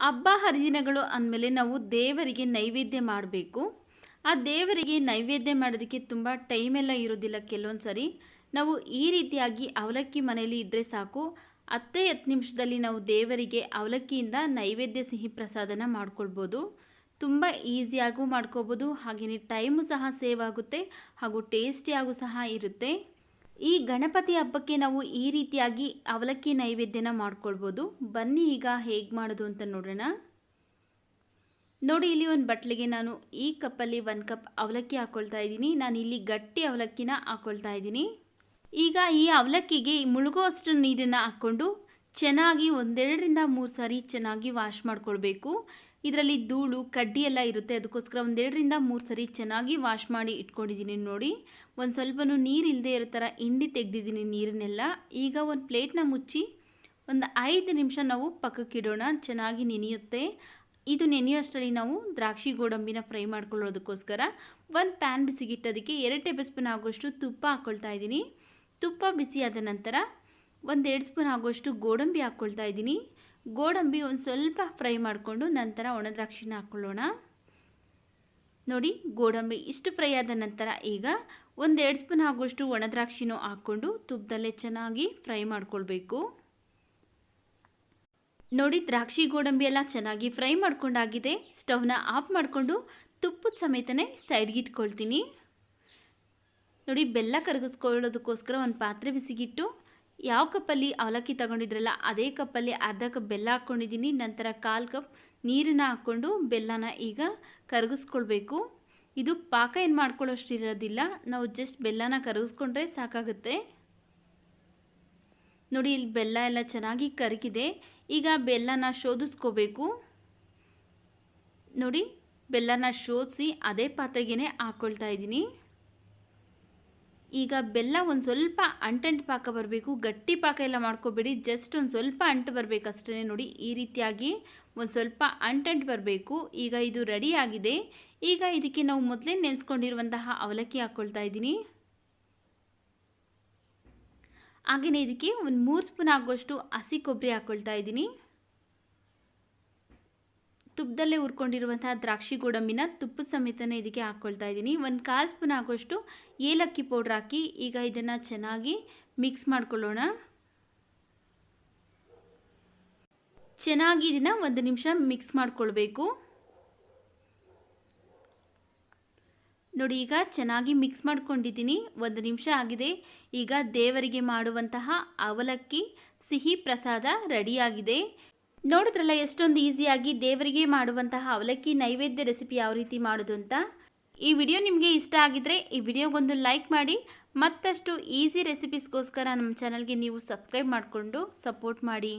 ಹಬ್ಬ ಹರಿದಿನಗಳು ಅಂದಮೇಲೆ ನಾವು ದೇವರಿಗೆ ನೈವೇದ್ಯ ಮಾಡಬೇಕು. ಆ ದೇವರಿಗೆ ನೈವೇದ್ಯ ಮಾಡೋದಕ್ಕೆ ತುಂಬ ಟೈಮೆಲ್ಲ ಇರೋದಿಲ್ಲ. ಕೆಲವೊಂದು ಸರಿ ನಾವು ಈ ರೀತಿಯಾಗಿ ಅವಲಕ್ಕಿ ಮನೆಯಲ್ಲಿ ಇದ್ದರೆ ಸಾಕು, 10 ನಿಮಿಷದಲ್ಲಿ ನಾವು ದೇವರಿಗೆ ಅವಲಕ್ಕಿಯಿಂದ ನೈವೇದ್ಯ ಸಿಹಿ ಪ್ರಸಾದನ ಮಾಡ್ಕೊಳ್ಬೋದು. ತುಂಬ ಈಸಿಯಾಗೂ ಮಾಡ್ಕೋಬೋದು, ಹಾಗೆಯೇ ಟೈಮು ಸಹ ಸೇವ್ ಆಗುತ್ತೆ ಹಾಗೂ ಟೇಸ್ಟಿಯಾಗೂ ಸಹ ಇರುತ್ತೆ. ಈ ಗಣಪತಿ ಹಬ್ಬಕ್ಕೆ ನಾವು ಈ ರೀತಿಯಾಗಿ ಅವಲಕ್ಕಿ ನೈವೇದ್ಯನ ಮಾಡ್ಕೊಳ್ಬೋದು. ಬನ್ನಿ ಈಗ ಹೇಗೆ ಮಾಡೋದು ಅಂತ ನೋಡೋಣ. ನೋಡಿ, ಇಲ್ಲಿ ಒಂದು ಬಟ್ಲಿಗೆ ನಾನು ಈ ಕಪ್ಪಲ್ಲಿ 1 ಕಪ್ ಅವಲಕ್ಕಿ ಹಾಕ್ಕೊಳ್ತಾ ಇದ್ದೀನಿ. ನಾನು ಇಲ್ಲಿ ಗಟ್ಟಿ ಅವಲಕ್ಕಿನ ಹಾಕ್ಕೊಳ್ತಾ ಇದ್ದೀನಿ. ಈಗ ಈ ಅವಲಕ್ಕಿಗೆ ಮುಳುಗುವಷ್ಟು ನೀರನ್ನು ಹಾಕ್ಕೊಂಡು ಚೆನ್ನಾಗಿ 1-2 ರಿಂದ 3 ಸಾರಿ ಚೆನ್ನಾಗಿ ವಾಶ್ ಮಾಡ್ಕೊಳ್ಬೇಕು. ಇದರಲ್ಲಿ ಧೂಳು ಕಡ್ಡಿ ಎಲ್ಲ ಇರುತ್ತೆ, ಅದಕ್ಕೋಸ್ಕರ 1-2 ರಿಂದ 3 ಸರಿ ಚೆನ್ನಾಗಿ ವಾಶ್ ಮಾಡಿ ಇಟ್ಕೊಂಡಿದ್ದೀನಿ. ನೋಡಿ, ಒಂದು ಸ್ವಲ್ಪನೂ ನೀರು ಇಲ್ಲದೆ ಇರೋ ಥರ ಹಿಂಡಿ ತೆಗೆದಿದ್ದೀನಿ ನೀರನ್ನೆಲ್ಲ. ಈಗ ಒಂದು ಪ್ಲೇಟ್ನ ಮುಚ್ಚಿ ಒಂದು 5 ನಿಮಿಷ ನಾವು ಪಕ್ಕಕ್ಕಿಡೋಣ, ಚೆನ್ನಾಗಿ ನೆನೆಯುತ್ತೆ. ಇದು ನೆನೆಯೋಷ್ಟರಲ್ಲಿ ನಾವು ದ್ರಾಕ್ಷಿ ಗೋಡಂಬಿನ ಫ್ರೈ ಮಾಡ್ಕೊಳ್ಳೋದಕ್ಕೋಸ್ಕರ ಒಂದು ಪ್ಯಾನ್ ಬಿಸಿಗಿಟ್ಟೋದಕ್ಕೆ 2 ಟೇಬಲ್ ಸ್ಪೂನ್ ಆಗೋಷ್ಟು ತುಪ್ಪ ಹಾಕ್ಕೊಳ್ತಾ ಇದ್ದೀನಿ. ತುಪ್ಪ ಬಿಸಿಯಾದ ನಂತರ 1-2 ಸ್ಪೂನ್ ಆಗೋಷ್ಟು ಗೋಡಂಬಿ ಹಾಕ್ಕೊಳ್ತಾ ಇದ್ದೀನಿ. ಗೋಡಂಬಿ ಒಂದು ಸ್ವಲ್ಪ ಫ್ರೈ ಮಾಡಿಕೊಂಡು ನಂತರ ಒಣ ದ್ರಾಕ್ಷಿನ ಹಾಕ್ಕೊಳ್ಳೋಣ. ನೋಡಿ, ಗೋಡಂಬಿ ಇಷ್ಟು ಫ್ರೈ ಆದ ನಂತರ ಈಗ 1-2 ಸ್ಪೂನ್ ಆಗೋಷ್ಟು ಒಣ ದ್ರಾಕ್ಷಿನೂ ಹಾಕ್ಕೊಂಡು ತುಪ್ಪದಲ್ಲೇ ಚೆನ್ನಾಗಿ ಫ್ರೈ ಮಾಡ್ಕೊಳ್ಬೇಕು. ನೋಡಿ, ದ್ರಾಕ್ಷಿ ಗೋಡಂಬಿ ಎಲ್ಲ ಚೆನ್ನಾಗಿ ಫ್ರೈ ಮಾಡ್ಕೊಂಡಾಗಿದೆ. ಸ್ಟವ್ನ ಆಫ್ ಮಾಡಿಕೊಂಡು ತುಪ್ಪದ ಸಮೇತನೇ ಸೈಡ್ಗೆ ಇಟ್ಕೊಳ್ತೀನಿ. ನೋಡಿ, ಬೆಲ್ಲ ಕರಗಿಸ್ಕೊಳ್ಳೋದಕ್ಕೋಸ್ಕರ ಒಂದು ಪಾತ್ರೆ ಬಿಸಿಗಿಟ್ಟು ಯಾವ ಕಪ್ಪಲ್ಲಿ ಅವಲಕ್ಕಿ ತಗೊಂಡಿದ್ರಲ್ಲ ಅದೇ ಕಪ್ಪಲ್ಲಿ ಅರ್ಧ ಕಪ್ ಬೆಲ್ಲ ಹಾಕ್ಕೊಂಡಿದ್ದೀನಿ. ನಂತರ 1/4 ಕಪ್ ನೀರನ್ನು ಹಾಕ್ಕೊಂಡು ಬೆಲ್ಲನ ಈಗ ಕರಗಿಸ್ಕೊಳ್ಬೇಕು. ಇದು ಪಾಕ ಏನು ಮಾಡ್ಕೊಳ್ಳೋಷ್ಟು ಇರೋದಿಲ್ಲ, ನಾವು ಜಸ್ಟ್ ಬೆಲ್ಲನ ಕರಗಿಸ್ಕೊಂಡ್ರೆ ಸಾಕಾಗುತ್ತೆ. ನೋಡಿ, ಇಲ್ಲಿ ಬೆಲ್ಲ ಎಲ್ಲ ಚೆನ್ನಾಗಿ ಕರಗಿದೆ. ಈಗ ಬೆಲ್ಲನ ಶೋಧಿಸ್ಕೋಬೇಕು. ನೋಡಿ, ಬೆಲ್ಲನ ಶೋಧಿಸಿ ಅದೇ ಪಾತ್ರೆಗೇ ಹಾಕ್ಕೊಳ್ತಾ ಇದ್ದೀನಿ. ಈಗ ಬೆಲ್ಲ ಒಂದು ಸ್ವಲ್ಪ ಅಂಟಂಟು ಪಾಕ ಬರಬೇಕು, ಗಟ್ಟಿ ಪಾಕ ಎಲ್ಲ ಮಾಡ್ಕೋಬೇಡಿ, ಜಸ್ಟ್ ಒಂದು ಸ್ವಲ್ಪ ಅಂಟು ಬರಬೇಕು ಅಷ್ಟೇ. ನೋಡಿ, ಈ ರೀತಿಯಾಗಿ ಒಂದು ಸ್ವಲ್ಪ ಅಂಟಂಟು ಬರಬೇಕು. ಈಗ ಇದು ರೆಡಿ ಆಗಿದೆ. ಈಗ ಇದಕ್ಕೆ ನಾವು ಮೊದಲೇ ನೆನೆಸ್ಕೊಂಡಿರುವಂತಹ ಅವಲಕ್ಕಿ ಹಾಕ್ಕೊಳ್ತಾ ಇದ್ದೀನಿ. ಹಾಗೆಯೇ ಇದಕ್ಕೆ ಒಂದು 3 ಸ್ಪೂನ್ ಆಗುವಷ್ಟು ಹಸಿ ಕೊಬ್ಬರಿ ಹಾಕ್ಕೊಳ್ತಾ ಇದ್ದೀನಿ. ತುಪ್ಪದಲ್ಲೇ ಹುರ್ಕೊಂಡಿರುವಂತಹ ದ್ರಾಕ್ಷಿ ಗೋಡಂಬಿನ ತುಪ್ಪ ಸಮೇತನೇ ಇದಕ್ಕೆ ಹಾಕ್ಕೊಳ್ತಾ ಇದ್ದೀನಿ. 1/4 ಸ್ಪೂನ್ ಆಗೋಷ್ಟು ಏಲಕ್ಕಿ ಪೌಡ್ರ್ ಹಾಕಿ ಈಗ ಇದನ್ನು ಚೆನ್ನಾಗಿ ಮಿಕ್ಸ್ ಮಾಡ್ಕೊಳ್ಳೋಣ. ಚೆನ್ನಾಗಿ ಇದನ್ನು 1 ನಿಮಿಷ ಮಿಕ್ಸ್ ಮಾಡ್ಕೊಳ್ಬೇಕು. ನೋಡಿ, ಈಗ ಚೆನ್ನಾಗಿ ಮಿಕ್ಸ್ ಮಾಡ್ಕೊಂಡಿದ್ದೀನಿ. 1 ನಿಮಿಷ ಆಗಿದೆ. ಈಗ ದೇವರಿಗೆ ಮಾಡುವಂತಹ ಅವಲಕ್ಕಿ ಸಿಹಿ ಪ್ರಸಾದ ರೆಡಿಯಾಗಿದೆ. ನೋಡಿದ್ರಲ್ಲ ಎಷ್ಟೊಂದು ಈಸಿಯಾಗಿ ದೇವರಿಗೆ ಮಾಡುವಂತಹ ಅವಲಕ್ಕಿ ನೈವೇದ್ಯ ರೆಸಿಪಿ ಯಾವ ರೀತಿ ಮಾಡೋದು ಅಂತ. ಈ ವಿಡಿಯೋ ನಿಮಗೆ ಇಷ್ಟ ಆಗಿದ್ರೆ ಈ ವಿಡಿಯೋಗೊಂದು ಲೈಕ್ ಮಾಡಿ. ಮತ್ತಷ್ಟು ಈಸಿ ರೆಸಿಪೀಸ್ಗೋಸ್ಕರ ನಮ್ಮ ಚಾನಲ್ಗೆ ನೀವು ಸಬ್ಸ್ಕ್ರೈಬ್ ಮಾಡಿಕೊಂಡು ಸಪೋರ್ಟ್ ಮಾಡಿ.